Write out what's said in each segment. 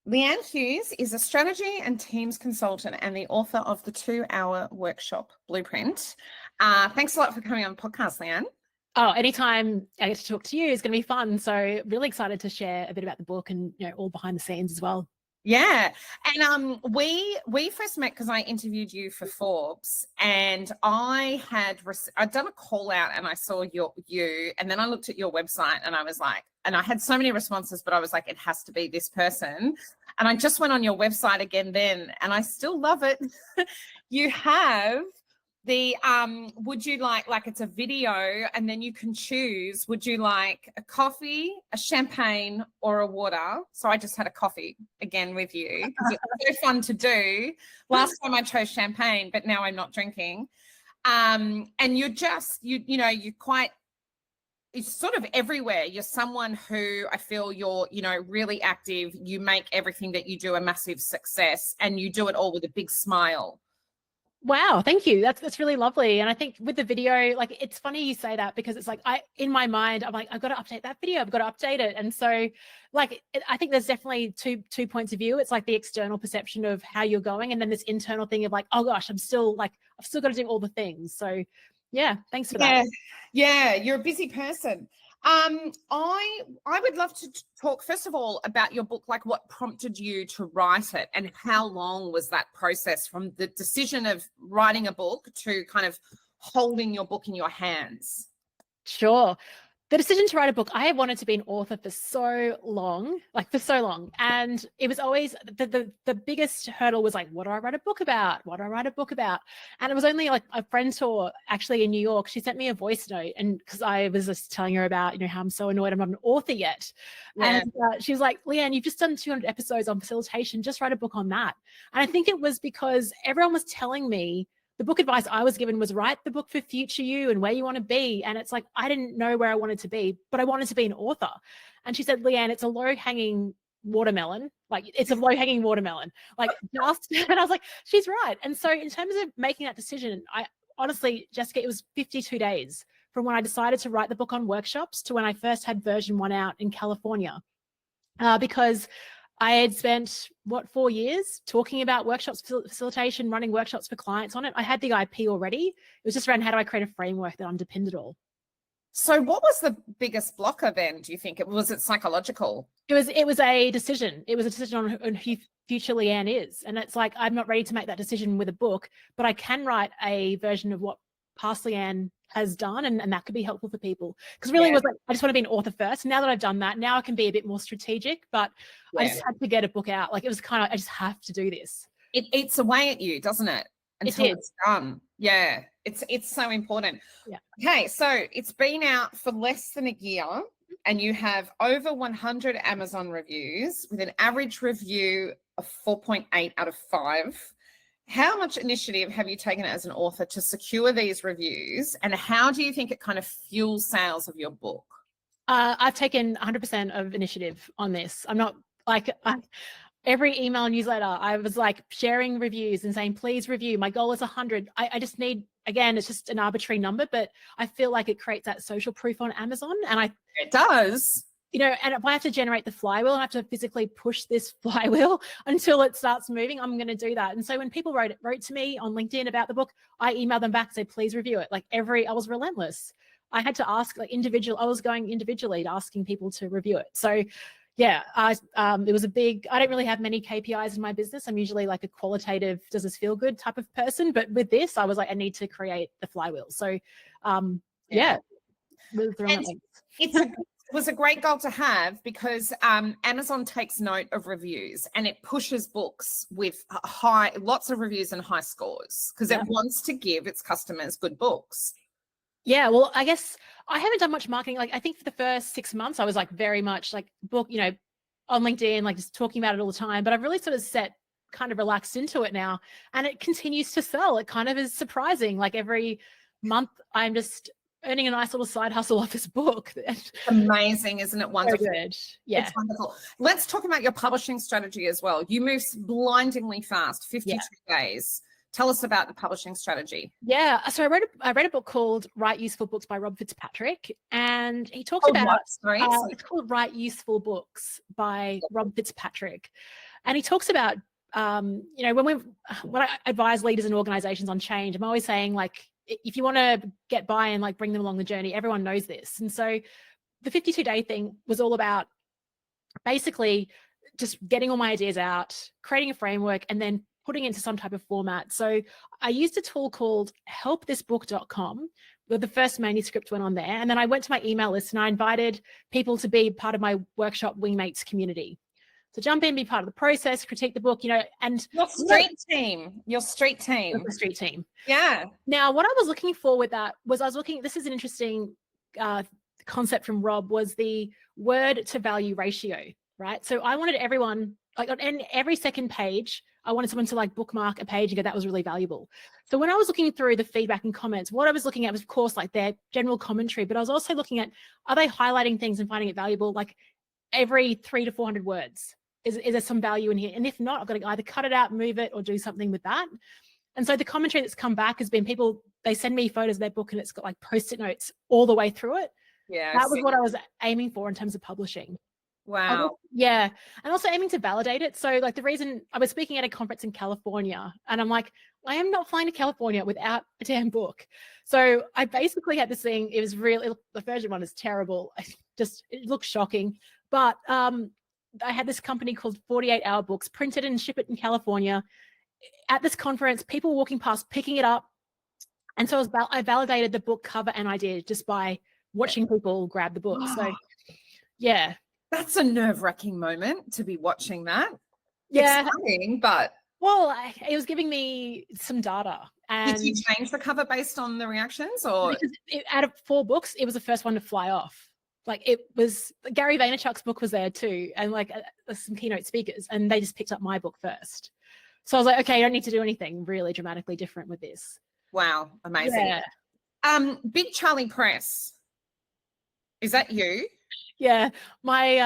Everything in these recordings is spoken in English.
Leanne Hughes is a strategy and teams consultant and the author of the 2-hour workshop Blueprint. Thanks a lot for coming on the podcast, Leanne. Oh, anytime I get to talk to you is going to be fun. So really excited to share a bit about the book and, all behind the scenes as well. Yeah. And we first met because I interviewed you for Forbes, and I'd done a call out and I saw you, and then I looked at your website and I was like, and I had so many responses, but I was like, it has to be this person. And I just went on your website again then, and I still love it. You have the would you like it's a video, and then you can choose, would you like a coffee, a champagne, or a water? So I just had a coffee again with you because it's so fun to do. Last time I chose champagne, but now I'm not drinking. And you're just you're quite, it's sort of everywhere. You're someone who I feel you're really active. You make everything that you do a massive success, and you do it all with a big smile. Wow, thank you. That's really lovely. And I think with the video, it's funny you say that, because it's like in my mind, I'm like, I've got to update that video. I've got to update it. And so I think there's definitely two points of view. It's like the external perception of how you're going, and then this internal thing of oh gosh, I've still got to do all the things. So yeah, thanks for that. Yeah, you're a busy person. I would love to talk first of all about your book, what prompted you to write it, and how long was that process from the decision of writing a book to kind of holding your book in your hands? Sure. The decision to write a book, I have wanted to be an author for so long, And it was always the biggest hurdle was what do I write a book about? What do I write a book about? And it was only a friend tour actually in New York. She sent me a voice note, and because I was just telling her about, how I'm so annoyed I'm not an author yet. Yeah. And she was like, Leanne, you've just done 200 episodes on facilitation. Just write a book on that. And I think it was because everyone was telling me, the book advice I was given was write the book for future you and where you want to be. And it's I didn't know where I wanted to be, but I wanted to be an author. And she said, Leanne, it's a low-hanging watermelon. It's a low-hanging watermelon. And I was like, she's right. And so in terms of making that decision, I honestly, Jessica, it was 52 days from when I decided to write the book on workshops to when I first had version 1 out in California. Because I had spent 4 years talking about workshops, facilitation, running workshops for clients on it. I had the IP already. It was just around how do I create a framework that underpinned it all. So what was the biggest blocker then, do you think? Was it psychological? It was a decision. It was a decision on who future Leanne is. And it's I'm not ready to make that decision with a book, but I can write a version of what past Leanne has done, and that could be helpful for people. Because really it was I just want to be an author first. Now that I've done that, now I can be a bit more strategic, but I just had to get a book out. It was kind of, I just have to do this. It eats away at you, doesn't it? Until it's done. Yeah, it's so important. Yeah. Okay, so it's been out for less than a year, and you have over 100 Amazon reviews with an average review of 4.8 out of 5. How much initiative have you taken as an author to secure these reviews, and how do you think it kind of fuels sales of your book? I've taken 100% of initiative on this. I'm not every email newsletter, I was sharing reviews and saying, please review. My goal is 100. I just need, again, it's just an arbitrary number, but I feel like it creates that social proof on Amazon. And it does. And if I have to generate the flywheel, I have to physically push this flywheel until it starts moving, I'm going to do that. And so when people wrote to me on LinkedIn about the book, I emailed them back and said, please review it. I was relentless. I had to ask I was going individually to asking people to review it. So yeah, it was I don't really have many KPIs in my business. I'm usually a qualitative, does this feel good type of person. But with this, I was I need to create the flywheel. So yeah. It was a great goal to have, because Amazon takes note of reviews, and it pushes books with lots of reviews and high scores, because it wants to give its customers good books. Yeah, well, I guess I haven't done much marketing. I think for the first 6 months, I was very much book, on LinkedIn, just talking about it all the time. But I've really sort of kind of relaxed into it now, and it continues to sell. It kind of is surprising. Every month, I'm just earning a nice little side hustle off this book. Amazing, isn't it? Wonderful. So good. Yeah. It's wonderful. Let's talk about your publishing strategy as well. You move blindingly fast, 52 days. Tell us about the publishing strategy. Yeah. So I read a book called Write Useful Books by Rob Fitzpatrick, and he talks about it's called Write Useful Books by Rob Fitzpatrick. And he talks about, when I advise leaders and organizations on change, I'm always saying, like, if you want to get buy-in, like, bring them along the journey. Everyone knows this. And so the 52-day thing was all about basically just getting all my ideas out, creating a framework, and then putting it into some type of format. So I used a tool called helpthisbook.com, where the first manuscript went on there. And then I went to my email list and I invited people to be part of my workshop Wingmates community. So jump in, be part of the process, critique the book, and your street team. The street team. Yeah. Now, what I was looking for with that was this is an interesting concept from Rob, was the word to value ratio, right? So I wanted everyone, like, on every second page, I wanted someone to, like, bookmark a page and go, that was really valuable. So when I was looking through the feedback and comments, what I was looking at was, of course, like, their general commentary, but I was also looking at, are they highlighting things and finding it valuable? Like, every 300 to 400 words, is there some value in here? And if not, I've got to either cut it out, move it, or do something with that. And so the commentary that's come back has been people, they send me photos of their book and it's got, like, Post-it notes all the way through it. Yeah. That was what I was aiming for in terms of publishing. Wow. Yeah. And also aiming to validate it. So, like, the reason I was speaking at a conference in California, and I'm like, I am not flying to California without a damn book. So I basically had this thing. It was the version one is terrible. It looks shocking. But I had this company called 48 Hour Books, printed and ship it in California. At this conference, people walking past, picking it up. And so I validated the book cover and idea just by watching people grab the book. So, yeah. That's a nerve-wracking moment to be watching that. Yeah. Exciting, but... Well, it was giving me some data. And did you change the cover based on the reactions? Or out of 4 books, it was the first one to fly off. Like, it was, Gary Vaynerchuk's book was there too, and, like, some keynote speakers, and they just picked up my book first. So I was like, okay, I don't need to do anything really dramatically different with this. Wow, amazing. Yeah. Big Charlie Press. Is that you? Yeah, it's my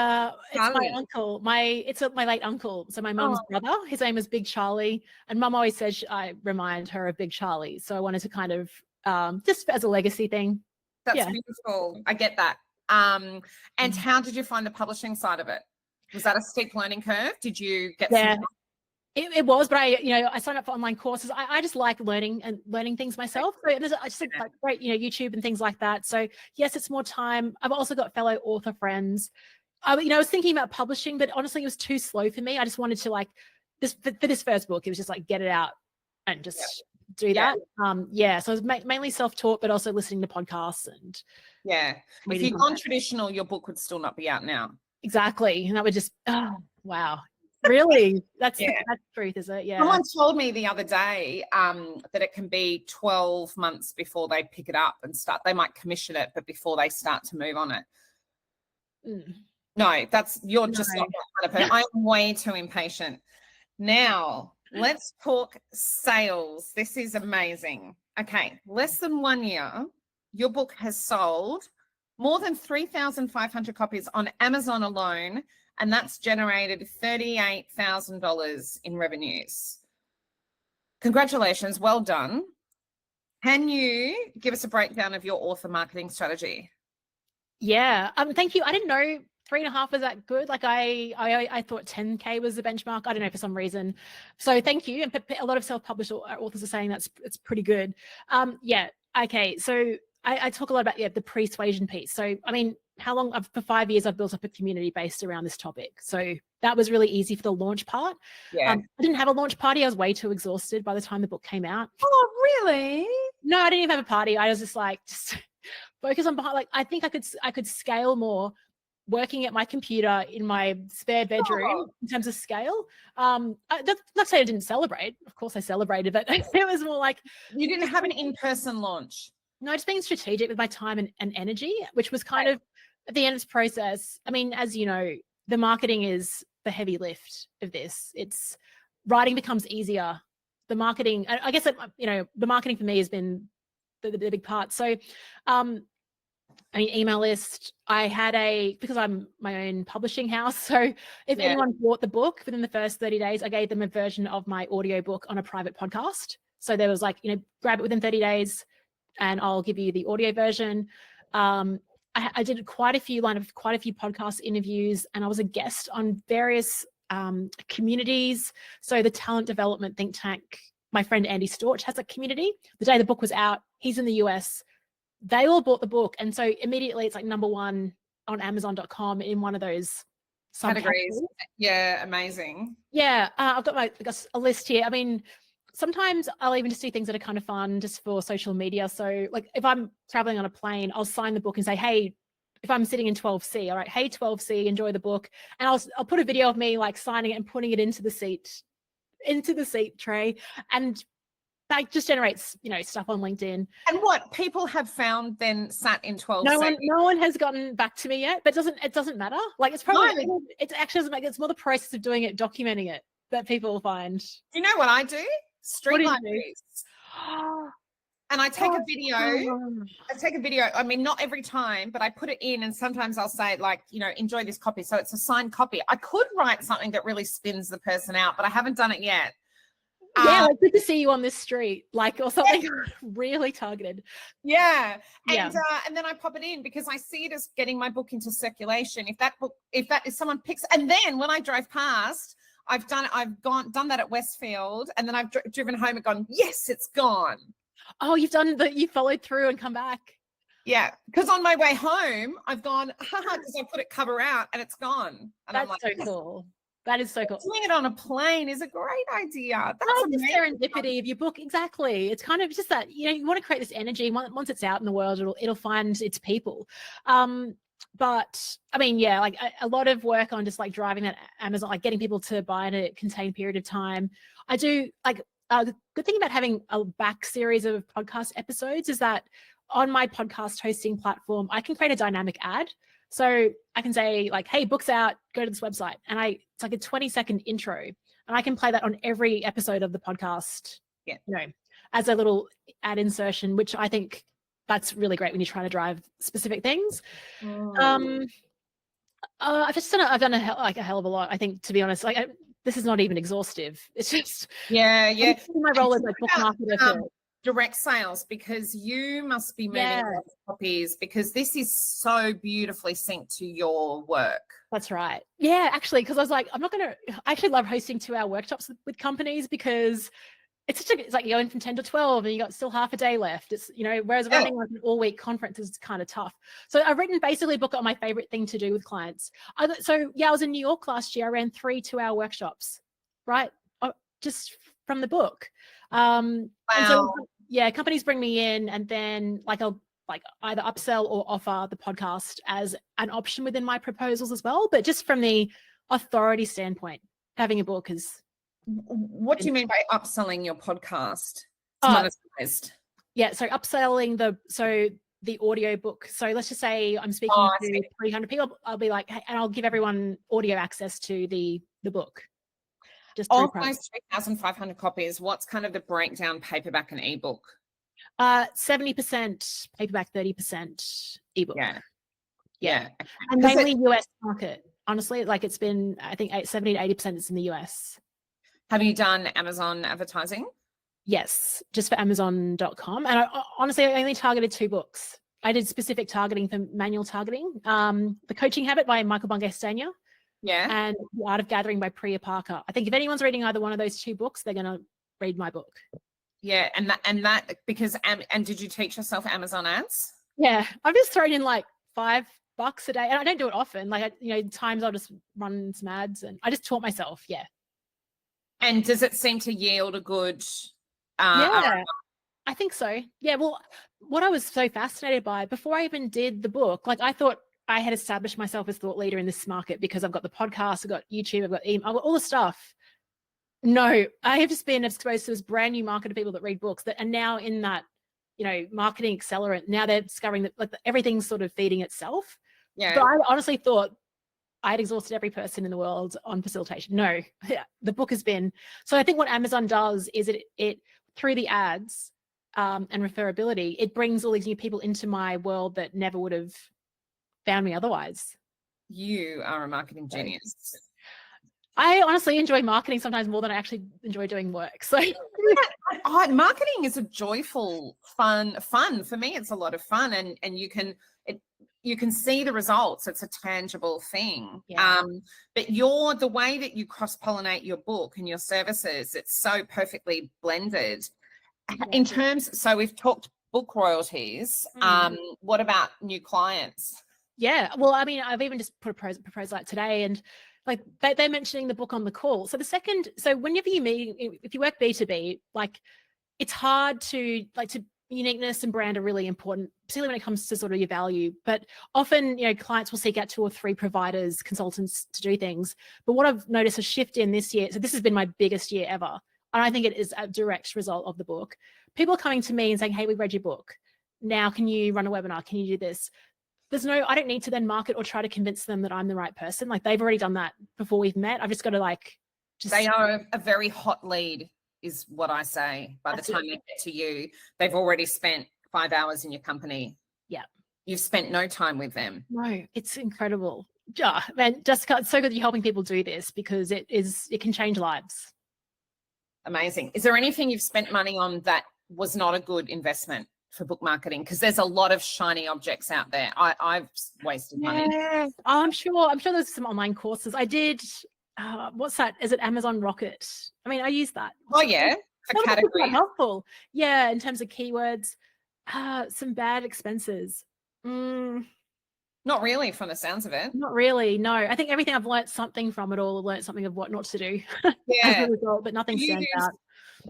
uncle. It's my late uncle. So my mum's brother. His name is Big Charlie, and Mum always says I remind her of Big Charlie. So I wanted to kind of just as a legacy thing. That's beautiful. I get that. And how did you find the publishing side of it? Was that a steep learning curve? Did you get some? It was, but I signed up for online courses. I just like learning things myself. So I just think, like, great, YouTube and things like that. So yes, it's more time. I've also got fellow author friends. I was thinking about publishing, but honestly, it was too slow for me. I just wanted to, like, for this first book, it was just like, get it out and just do that. So it was mainly self-taught, but also listening to podcasts and if you'd gone traditional, your book would still not be out now. Exactly. And that would just, wow. Really? That's the truth, is it? Yeah. Someone told me the other day that it can be 12 months before they pick it up and start. They might commission it, but before they start to move on it. No, you're just not that kind of person. I'm way too impatient. Now, let's talk sales. This is amazing. Okay, less than 1 year, your book has sold more than 3,500 copies on Amazon alone, and that's generated $38,000 in revenues. Congratulations, well done. Can you give us a breakdown of your author marketing strategy? Yeah, thank you. I didn't know 3.5 was that good. Like, I thought 10K was the benchmark. I don't know, for some reason. So thank you. And a lot of self-published authors are saying it's pretty good. Okay. So I talk a lot about the persuasion piece. So I mean, for 5 years I've built up a community based around this topic. So that was really easy for the launch part. I didn't have a launch party. I was way too exhausted by the time the book came out. Oh, really? No, I didn't even have a party. I was just focus on behind. Like, I think I could scale more working at my computer in my spare bedroom in terms of scale. That's not to say I didn't celebrate. Of course I celebrated, but it was more like, you didn't have an in-person launch. No, just being strategic with my time and energy, which was kind of at the end of this process. I mean, as you know, the marketing is the heavy lift of this. It's writing becomes easier. The marketing, I guess, the marketing for me has been the big part. So, email list. I had because I'm my own publishing house. So if anyone bought the book within the first 30 days, I gave them a version of my audiobook on a private podcast. So there was grab it within 30 days and I'll give you the audio version. I did quite a few podcast interviews, and I was a guest on various communities. So the talent development think tank, my friend Andy Storch has a community. The day the book was out, he's in the US. They all bought the book. And so immediately it's like #1 on Amazon.com in one of those categories. Yeah, amazing. Yeah, I've got a list here. I mean, sometimes I'll even just do things that are kind of fun just for social media. So like if I'm traveling on a plane, I'll sign the book and say, hey, if I'm sitting in 12C, all right, hey, 12C, enjoy the book. And I'll put a video of me like signing it and putting it into the seat tray. And that just generates, stuff on LinkedIn. And what people have found then sat in 12C? No one has gotten back to me yet, but it doesn't matter. Like it's probably, it actually doesn't make, it's more the process of doing it, documenting it that people find. Do you know what I do? Street libraries. And I take a video. I mean, not every time, but I put it in, and sometimes I'll say like, enjoy this copy. So it's a signed copy. I could write something that really spins the person out, but I haven't done it yet. Yeah, like good to see you on this street, like, or something really targeted. Yeah. And then I pop it in because I see it as getting my book into circulation. If someone picks, and then when I drive past, I've done that at Westfield, and then I've driven home and gone, yes, it's gone. Oh, you followed through and come back. Yeah, because on my way home, I've gone, because I put it cover out and it's gone. And That's so cool. That is so cool. Doing it on a plane is a great idea. That's the serendipity of your book. Exactly. It's kind of just that, you want to create this energy. Once it's out in the world, it'll find its people. But I mean, yeah, like a lot of work on just like driving that Amazon, like getting people to buy in a contained period of time. I do like the good thing about having a back series of podcast episodes is that on my podcast hosting platform, I can create a dynamic ad. So I can say like, hey, book's out, go to this website. And it's like a 20-second intro. And I can play that on every episode of the podcast, as a little ad insertion, which I think that's really great when you're trying to drive specific things. I've done a hell of a lot, I think, to be honest. Like this is not even exhaustive. It's just my role as like book marketer. Direct sales, because you must be moving copies, because this is so beautifully synced to your work. That's right. Yeah, actually, because I was like, I actually love hosting 2-hour workshops with companies, because it's like you're going from 10 to 12 and you got still half a day left. It's, whereas running like an all-week conference is kind of tough. So I've written basically a book on my favorite thing to do with clients. I was in New York last year. I ran 3 2-hour workshops, right? Just from the book. Wow. And so, companies bring me in, and then I'll either upsell or offer the podcast as an option within my proposals as well. But just from the authority standpoint, having a book is. What do you mean by upselling your podcast? Monetized. Yeah, so upselling the audio book. So let's just say I'm speaking to 300 people. I'll be like, hey, and I'll give everyone audio access to the book. Just of those 3,500 copies, what's kind of the breakdown paperback and ebook? 70% paperback, 30% ebook. Yeah. And mainly US market. Honestly, like it's been, I think 70 to 80% is in the US. Have you done Amazon advertising? Yes, just for Amazon.com. And honestly, I only targeted 2 books. I did specific targeting for manual targeting. The Coaching Habit by Michael Bungay-Stanier. Yeah. And The Art of Gathering by Priya Parker. I think if anyone's reading either one of those 2 books, they're going to read my book. Yeah. And that because, and did you teach yourself Amazon ads? Yeah. I've just thrown in like $5 a day. And I don't do it often. Like, times I'll just run some ads, and I just taught myself. Yeah. And does it seem to yield a good? I think so. Yeah. Well, what I was so fascinated by before I even did the book, like I thought I had established myself as thought leader in this market because I've got the podcast, I've got YouTube, I've got email, I've got all the stuff. No, I have just been exposed to this brand new market of people that read books that are now in that, marketing accelerant. Now they're discovering that like everything's sort of feeding itself. Yeah. But I honestly thought I had exhausted every person in the world on facilitation. No, the book has been. So I think what Amazon does is it through the ads and referability, it brings all these new people into my world that never would have found me otherwise. You are a marketing genius. I honestly enjoy marketing sometimes more than I actually enjoy doing work. So marketing is a joyful, fun for me. It's a lot of fun, and you can you can see the results. It's a tangible thing. Yeah. But the way that you cross-pollinate your book and your services, it's so perfectly blended. In terms, so we've talked book royalties. What about new clients? Yeah. Well, I mean, I've even just put a proposal out today, and like they're mentioning the book on the call. So whenever you meet, if you work B2B, like it's hard to uniqueness and brand are really important, particularly when it comes to sort of your value. But often, clients will seek out 2 or 3 providers, consultants to do things. But what I've noticed a shift in this year, so this has been my biggest year ever, and I think it is a direct result of the book. People are coming to me and saying, hey, we read your book. Now, can you run a webinar? Can you do this? I don't need to then market or try to convince them that I'm the right person. Like they've already done that before we've met. I've just got to they are a very hot lead, is what I say. By the time they get to you, they've already spent 5 hours in your company. Yeah. You've spent no time with them. No, it's incredible. Yeah, man, Jessica, it's so good that you're helping people do this, because it can change lives. Amazing. Is there anything you've spent money on that was not a good investment for book marketing? Because there's a lot of shiny objects out there. I've wasted money. Yeah. I'm sure there's some online courses. I did, what's that? Is it Amazon Rocket? I mean, I use that. Yeah, for category. Helpful. Yeah, in terms of keywords. Some bad expenses. Not really, from the sounds of it. Not really, no. I think everything I've learned something from it all. I've learned something of what not to do. Yeah. As a result, but nothing stands out.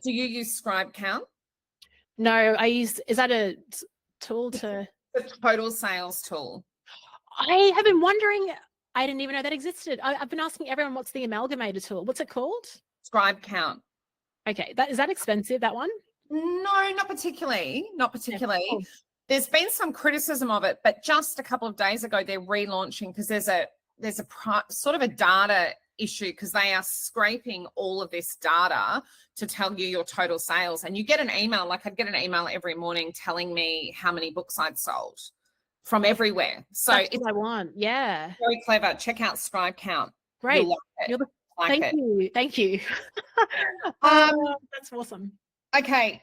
Do you use Scribe Count? No, is that a tool to... The total sales tool. I have been wondering, I didn't even know that existed. I've been asking everyone, what's the amalgamator tool? What's it called? Scribe Count. Okay, is that expensive, that one? No, not particularly. Not particularly. Yeah, cool. There's been some criticism of it, but just a couple of days ago, they're relaunching because there's a sort of a data issue, because they are scraping all of this data to tell you your total sales. And you get an email, like I'd get an email every morning telling me how many books I'd sold from everywhere. So that's what I want. Yeah. Very clever. Check out Scribe Count. Great. Thank you. That's awesome. Okay.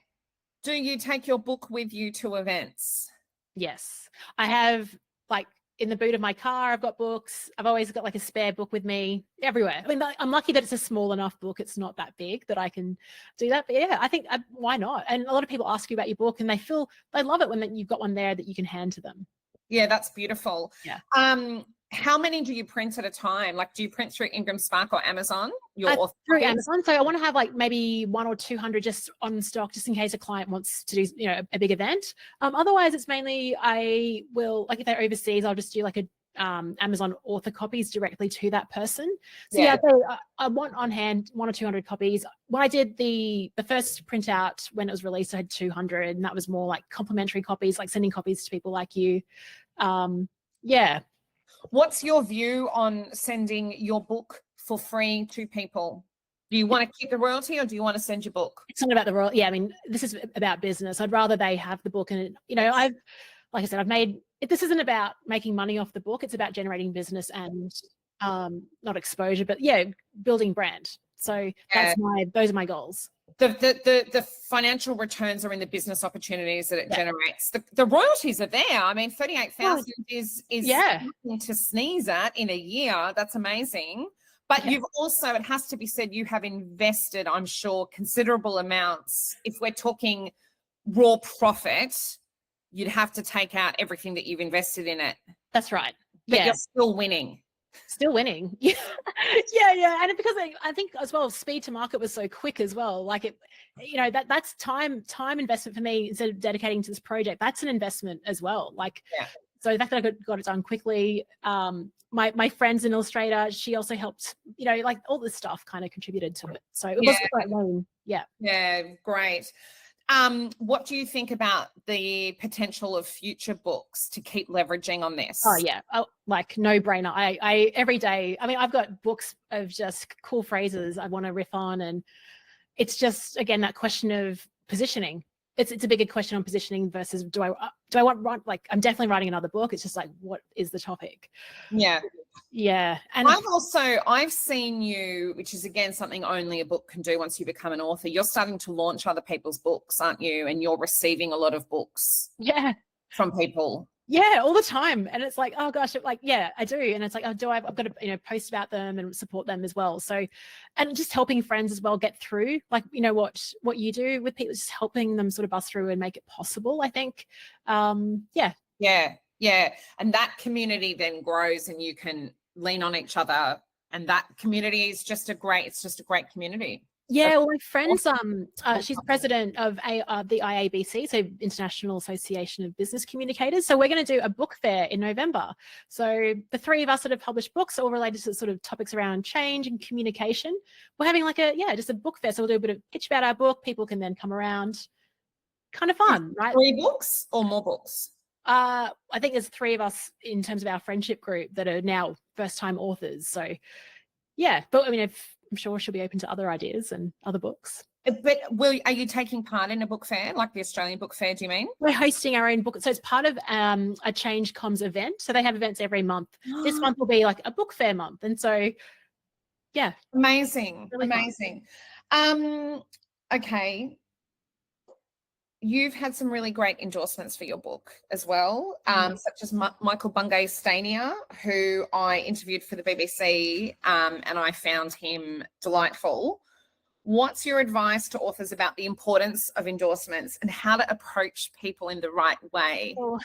Do you take your book with you to events? Yes. I have, in the boot of my car, I've got books. I've always got a spare book with me everywhere. I mean, I'm lucky that it's a small enough book. It's not that big that I can do that. But yeah, I think why not? And a lot of people ask you about your book and they love it when you've got one there that you can hand to them. Yeah, that's beautiful. Yeah. How many do you print at a time? Do you print through Ingram Spark or Amazon? Through Amazon. So I want to have maybe 100 or 200 just on stock, just in case a client wants to do, a big event. Otherwise, it's mainly I will, if they're overseas, I'll just do Amazon author copies directly to that person. So I want on hand 100 or 200 copies. When I did the first printout when it was released, I had 200, and that was more complimentary copies, sending copies to people like you. Yeah. What's your view on sending your book for free to people? Do you want to keep the royalty, or do you want to send your book? It's not about the royalty. Yeah, I mean, this is about business. I'd rather they have the book, and this isn't about making money off the book. It's about generating business and not exposure, but building brand. So those are my goals. The financial returns are in the business opportunities that it generates. The royalties are there. I mean, 38,000 is nothing to sneeze at in a year. That's amazing. But you've also, it has to be said, you have invested, I'm sure, considerable amounts. If we're talking raw profit, you'd have to take out everything that you've invested in it. That's right. But you're still winning. Still winning. Yeah. And because I think as well, speed to market was so quick as well. That's time investment for me instead of dedicating to this project. That's an investment as well. So the fact that I got it done quickly, my friend's an illustrator. She also helped, all this stuff kind of contributed to it. So it was quite long. Yeah. Yeah. Great. What do you think about the potential of future books to keep leveraging on this? Oh yeah, no brainer. I every day, I mean, I've got books of just cool phrases I want to riff on, and it's just, again, that question of positioning. It's a bigger question on positioning versus do I want, I'm definitely writing another book. It's just what is the topic? Yeah. And I've seen you, which is again something only a book can do once you become an author. You're starting to launch other people's books, aren't you? And you're receiving a lot of books from people. Yeah, all the time. And it's like, oh gosh, like, yeah, I do. And it's like, oh, I've got to, post about them and support them as well. So, and just helping friends as well get through, like, what you do with people, just helping them sort of bust through and make it possible, I think. Yeah. Yeah. And that community then grows and you can lean on each other. And that community is just a great community. Yeah, well, my friend's she's president of the IABC, so International Association of Business Communicators. So we're going to do a book fair in November. So the three of us that have published books, all related to sort of topics around change and communication. We're having like just a book fair. So we'll do a bit of pitch about our book. People can then come around. Kind of fun, right? 3 books or more books? I think there's 3 of us in terms of our friendship group that are now first-time authors. So yeah, but I mean, I'm sure she'll be open to other ideas and other books. But are you taking part in a book fair, like the Australian Book Fair, do you mean? We're hosting our own book. So it's part of a Change Comms event. So they have events every month. This month will be like a book fair month. And so, yeah. Amazing. Really amazing. Okay. You've had some really great endorsements for your book as well, such as Michael Bungay Stanier, who I interviewed for the BBC, and I found him delightful. What's your advice to authors about the importance of endorsements and how to approach people in the right way? Well,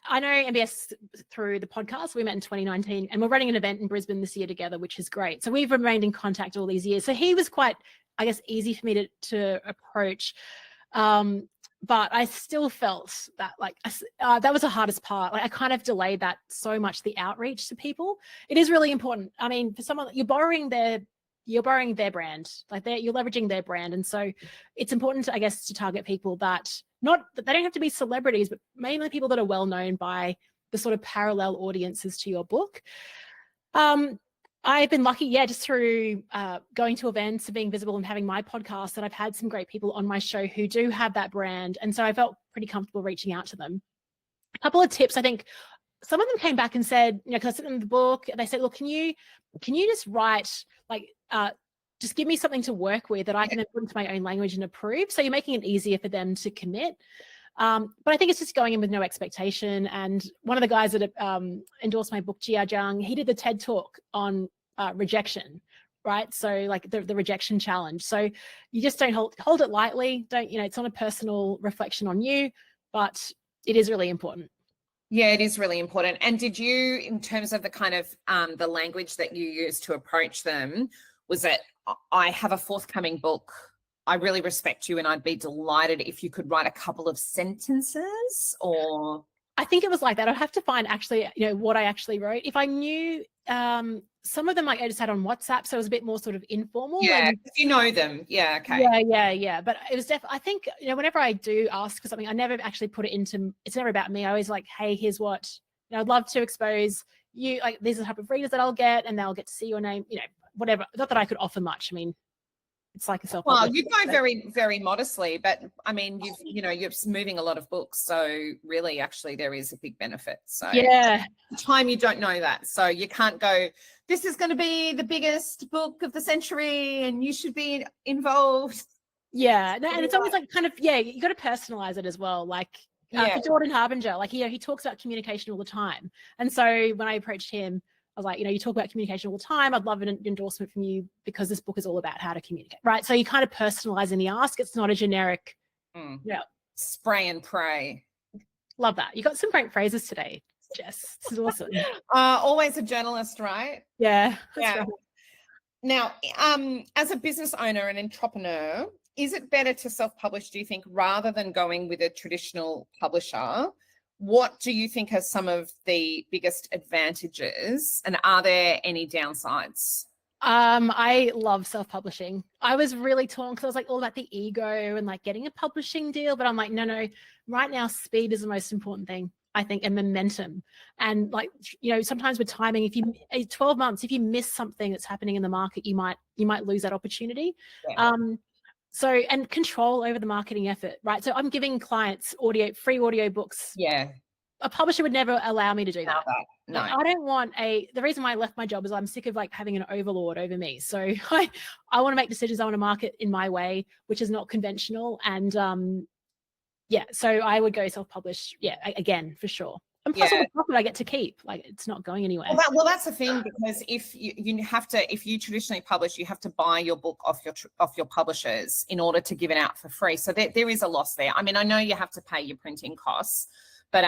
I know MBS through the podcast. We met in 2019 and we're running an event in Brisbane this year together, which is great. So we've remained in contact all these years. So he was quite, I guess, easy for me to approach. But I still felt that that was the hardest part. Like I kind of delayed that so much, the outreach to people. It is really important. I mean, for someone, you're borrowing their brand, like you're leveraging their brand. And so it's important to, I guess, to target people that they don't have to be celebrities, but mainly people that are well known by the sort of parallel audiences to your book. I've been lucky, just through going to events and being visible and having my podcast, that I've had some great people on my show who do have that brand. And so I felt pretty comfortable reaching out to them. A couple of tips, I think some of them came back and said, because I sent them the book, and they said, look, can you just write, just give me something to work with that I can then put into my own language and approve. So you're making it easier for them to commit. But I think it's just going in with no expectation. And one of the guys that endorsed my book, Jia Zhang, he did the TED Talk on rejection, right? So like the rejection challenge. So you just don't hold it lightly. It's not a personal reflection on you, but it is really important. Yeah, it is really important. And did you, in terms of the kind of the language that you used to approach them, was that I have a forthcoming book, I really respect you and I'd be delighted if you could write a couple of sentences? Or I think it was like that. I'd have to find actually, what I actually wrote. If I knew some of them, like I just had on WhatsApp, so it was a bit more sort of informal. Yeah, if you know them. Yeah, okay. Yeah. But it was definitely, I think, whenever I do ask for something, I never actually put it into, it's never about me. I always like, hey, here's what, I'd love to expose you, like these are the type of readers that I'll get, and they'll get to see your name, whatever. Not that I could offer much. I mean, it's like a self. Well, you go very, very modestly, but I mean, you're moving a lot of books, so really, actually, there is a big benefit. So yeah, at the time you don't know that, so you can't go, this is going to be the biggest book of the century, and you should be involved. Yeah, no, and it's always like kind of you got to personalize it as well. Like for Jordan Harbinger, like he talks about communication all the time, and so when I approached him, I was like, you talk about communication all the time. I'd love an endorsement from you because this book is all about how to communicate, right? So you kind of personalize in the ask. It's not a generic, spray and pray. Love that. You got some great phrases today, Jess. This is awesome. Always a journalist, right? Yeah. Yeah. Right. Now, as a business owner and entrepreneur, is it better to self-publish, do you think, rather than going with a traditional publisher? What do you think are some of the biggest advantages, and are there any downsides? I love self-publishing. I was really torn because I was like all about the ego and like getting a publishing deal, but I'm like, no, right now speed is the most important thing, I think, and momentum. And like, sometimes with timing, if you 12 months, if you miss something that's happening in the market, you might lose that opportunity. Yeah. So, and control over the marketing effort, right? So I'm giving clients free audio books. Yeah. A publisher would never allow me to do that. No. I don't want the reason why I left my job is I'm sick of like having an overlord over me. So I want to make decisions. I want to market in my way, which is not conventional. And Yeah. So I would go self-publish. Yeah, again, for sure. And plus all the profit I get to keep, like it's not going anywhere. Well, that's the thing, because if you have to, if you traditionally publish, you have to buy your book off your publishers in order to give it out for free. So there is a loss there. I mean, I know you have to pay your printing costs, but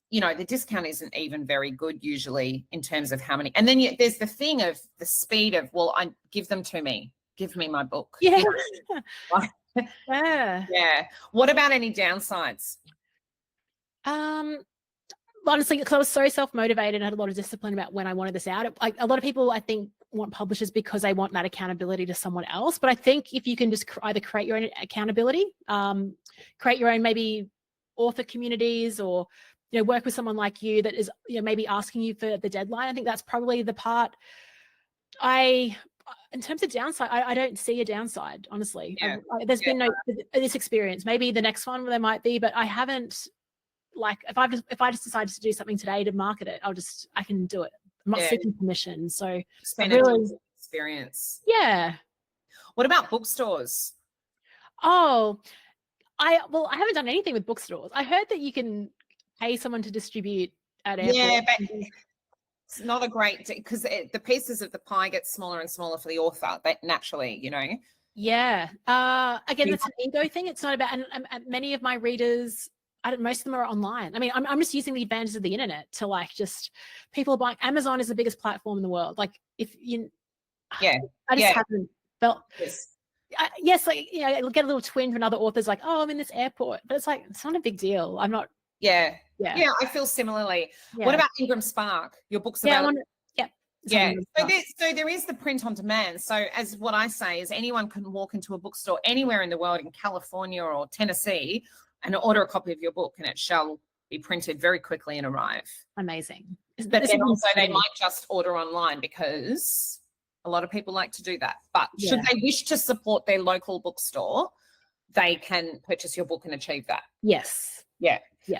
you know, the discount isn't even very good usually in terms of how many. And then there's the thing of the speed of, well, I give them to me, give me my book. Yeah. Yeah. What about any downsides? Honestly, because I was so self-motivated and had a lot of discipline about when I wanted this out. Like a lot of people, I think, want publishers because they want that accountability to someone else. But I think if you can just either create your own accountability, create your own maybe author communities, or you know, work with someone like you that is, you know, maybe asking you for the deadline. I think that's probably the part. In terms of downside, I don't see a downside, honestly. Yeah. There's been no this experience. Maybe the next one there might be, but I haven't. Like if I just decided to do something today to market it, I can do it. I'm not seeking permission. So it's been a experience. Yeah. What about bookstores? Oh, I haven't done anything with bookstores. I heard that you can pay someone to distribute at airports. Yeah, but it's not a great, because the pieces of the pie get smaller and smaller for the author, but naturally, you know. Yeah. Again, that's an ego thing. It's not about, and many of my readers, most of them are online. I mean, I'm just using the advantages of the internet to like just people buying. Amazon is the biggest platform in the world. Like if you, I just haven't felt. Yes, like you know, I'll get a little twinge when other authors like, oh, I'm in this airport, but it's like it's not a big deal. I'm not. Yeah. I feel similarly. Yeah. What about Ingram Spark? Your books about. Yeah. So there is the print on demand. So as what I say is anyone can walk into a bookstore anywhere in the world, in California or Tennessee, and order a copy of your book, and it shall be printed very quickly and arrive. Amazing. But then also they might just order online, because a lot of people like to do that. But should they wish to support their local bookstore, they can purchase your book and achieve that. Yes. Yeah. Yeah.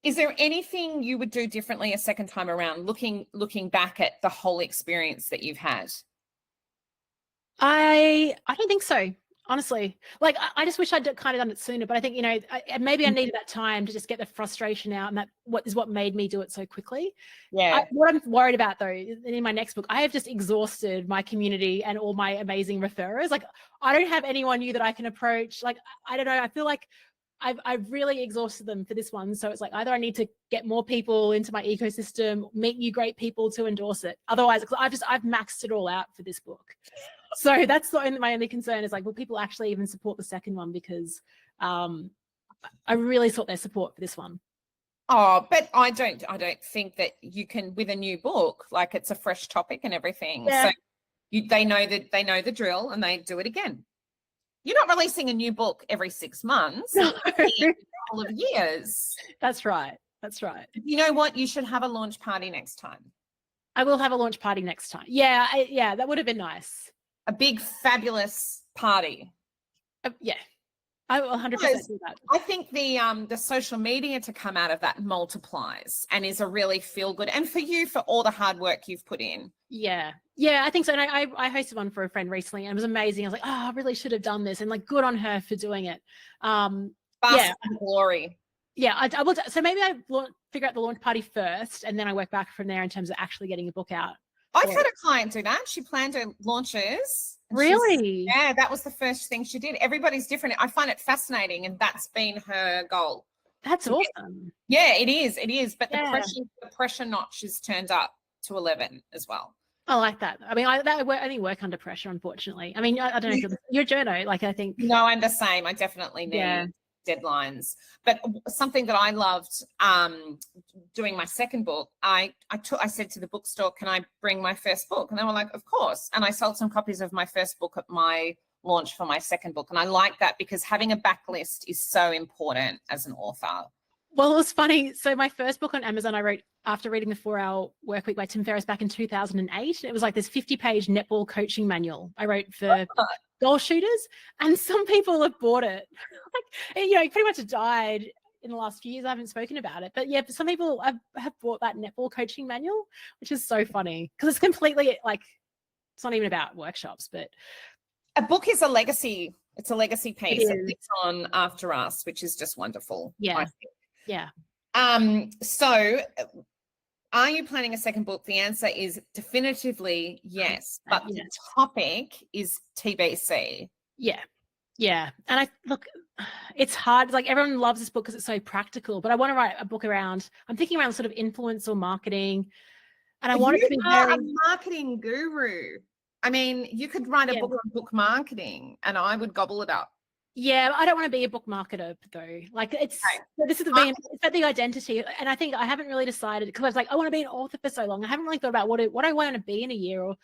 Is there anything you would do differently a second time around, looking back at the whole experience that you've had? I don't think so. Honestly, like I just wish I'd kind of done it sooner, but I think, you know, maybe I needed that time to just get the frustration out, and that what made me do it so quickly. Yeah. What I'm worried about though, in my next book, I have just exhausted my community and all my amazing referrers. Like I don't have anyone new that I can approach. Like, I don't know. I feel like I've really exhausted them for this one. So it's like either I need to get more people into my ecosystem, meet new great people to endorse it. Otherwise, I've maxed it all out for this book. So that's my only concern is like, will people actually even support the second one? Because I really sought their support for this one. Oh, but I don't think that you can, with a new book, like it's a fresh topic and everything. Yeah. So they know the drill, and they do it again. You're not releasing a new book every 6 months. No. Every couple of years. That's right. You know what? You should have a launch party next time. I will have a launch party next time. Yeah, that would have been nice. A big, fabulous party. Yeah, I will 100% do that. I think the social media to come out of that multiplies and is a really feel good. And for you, for all the hard work you've put in. Yeah, I think so. And I hosted one for a friend recently, and it was amazing. I was like, oh, I really should have done this, and like, good on her for doing it. Glory. Yeah, I will. So maybe I figure out the launch party first, and then I work back from there in terms of actually getting a book out. I've had a client do that. She planned her launches. Really? Yeah, that was the first thing she did. Everybody's different. I find it fascinating, and that's been her goal. That's awesome. Yeah, it is. But the pressure notch is turned up to 11 as well. I like that. I mean, I only work under pressure, unfortunately. I mean, I don't know if you're a journo. Like, I think. No, I'm the same. I definitely need deadlines. But something that I loved doing my second book, I said to the bookstore, can I bring my first book? And they were like, of course. And I sold some copies of my first book at my launch for my second book. And I like that because having a backlist is so important as an author. Well, it was funny. So my first book on Amazon, I wrote after reading The 4-Hour Workweek by Tim Ferriss back in 2008. It was like this 50-page netball coaching manual I wrote for goal shooters, and some people have bought it. Like, you know, it pretty much died in the last few years. I haven't spoken about it, but yeah, some people have bought that netball coaching manual, which is so funny because it's completely like, it's not even about workshops, but a book is a legacy It's a legacy piece. It lives on after us, which is just wonderful. Yeah. I think. Yeah. So are you planning a second book? The answer is definitively yes, but the topic is TBC. Yeah. Yeah. And it's hard. Like everyone loves this book because it's so practical, but I want to write a book around, I'm thinking around sort of influence or marketing. And I want it to be a marketing guru. I mean, you could write a book on book marketing and I would gobble it up. Yeah, I don't want to be a book marketer though. Like this is it's about the identity. And I think I haven't really decided, because I was like, I want to be an author for so long. I haven't really thought about what I want to be in a year or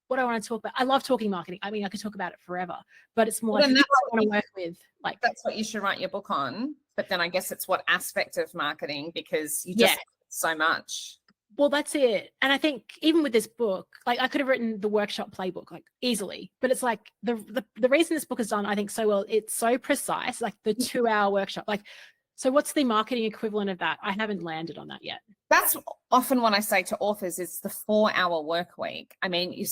what I want to talk about. I love talking marketing. I mean, I could talk about it forever, but it's more like what I want to work with. Like that's what you should write your book on. But then I guess it's what aspect of marketing, because you just so much. Well, that's it. And I think even with this book, like I could have written the workshop playbook like easily, but it's like the reason this book is done, I think so well, it's so precise, like the 2-hour workshop. Like, so what's the marketing equivalent of that? I haven't landed on that yet. That's often what I say to authors is the 4-hour work week. I mean, you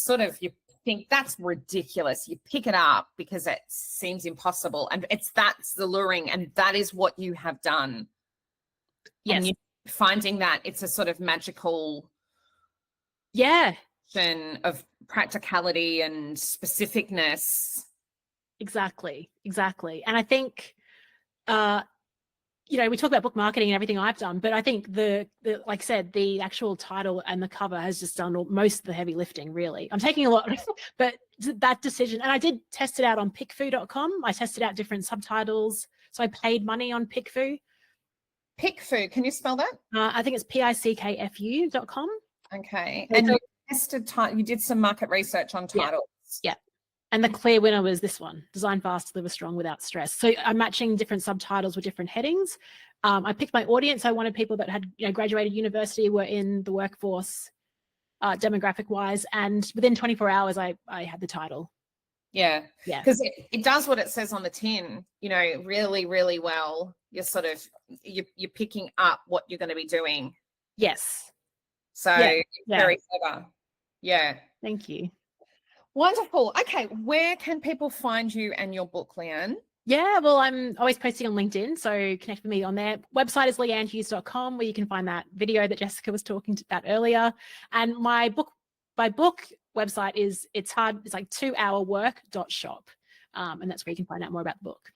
think that's ridiculous. You pick it up because it seems impossible. And that's alluring. And that is what you have done. Yes. And finding that it's a sort of magical of practicality and specificness. Exactly. And I think we talk about book marketing and everything I've done, but I think the like I said, the actual title and the cover has just done most of the heavy lifting, really. I'm taking a lot, but that decision, and I did test it out on pickfu.com. I tested out different subtitles, so I paid money on Pickfu. Pickfu, can you spell that? I think it's pickfu.com. Okay. And you tested you did some market research on titles. Yeah. And the clear winner was this one, Design Fast, Deliver Strong Without Stress. So I'm matching different subtitles with different headings. I picked my audience. I wanted people that had graduated university, were in the workforce demographic wise. And within 24 hours, I had the title. Yeah. Because it does what it says on the tin, really, really well. You're sort of, you're picking up what you're going to be doing. Yes. So very clever. Yeah. Thank you. Wonderful. Okay. Where can people find you and your book, Leanne? Yeah, well, I'm always posting on LinkedIn, so connect with me on there. Website is leannehughes.com, where you can find that video that Jessica was talking about earlier. And my book website is, it's like 2hourwork.shop. And that's where you can find out more about the book.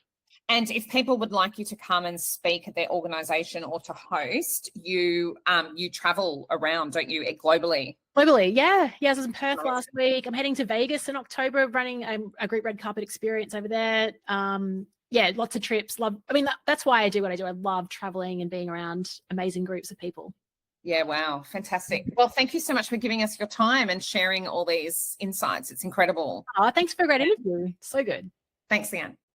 And if people would like you to come and speak at their organisation or to host, you travel around, don't you, globally? Globally, yeah. I was in Perth last week. I'm heading to Vegas in October, running a group red carpet experience over there. Lots of trips. That's why I do what I do. I love traveling and being around amazing groups of people. Yeah, wow, fantastic. Well, thank you so much for giving us your time and sharing all these insights. It's incredible. Oh, thanks for a great interview. So good. Thanks, Leanne.